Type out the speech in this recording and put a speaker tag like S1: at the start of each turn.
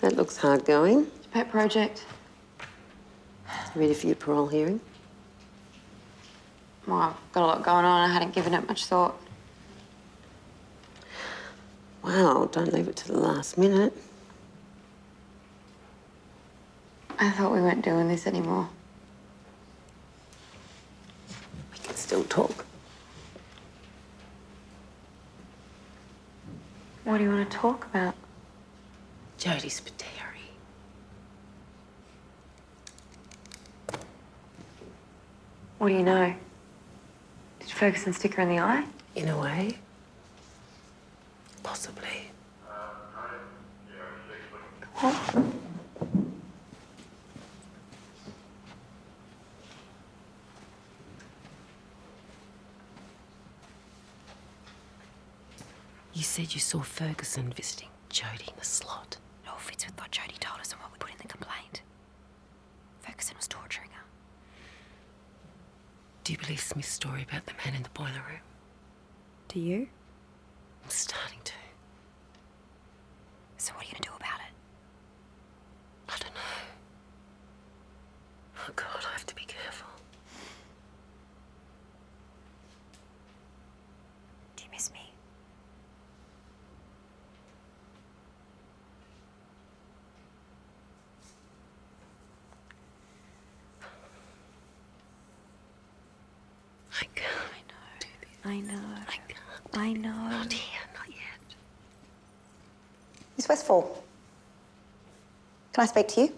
S1: That looks hard going.
S2: It's a pet project.
S1: Ready for your parole hearing?
S2: Well, I've got a lot going on. I hadn't given it much thought.
S1: Wow, don't leave it to the last minute.
S2: I thought we weren't doing this anymore.
S1: We can still talk.
S2: What do you want to talk about?
S1: Jodie's diary.
S2: What do you know? Did Ferguson stick her in the eye?
S1: In a way. Possibly.
S2: What?
S1: You said you saw Ferguson visiting Jodie in the slot.
S3: It all fits with what Jodie told us and what we put in the complaint. Ferguson was torturing her.
S1: Do you believe Smith's story about the man in the boiler room?
S3: Do you?
S1: I'm starting to.
S3: So what are you going to do about it?
S1: I don't know. Oh, God, I have to be careful.
S3: Do you miss me?
S1: I can't.
S3: I know.
S1: I can't.
S3: I know.
S1: Not here, not yet.
S4: Miss Westfall, can I speak to you?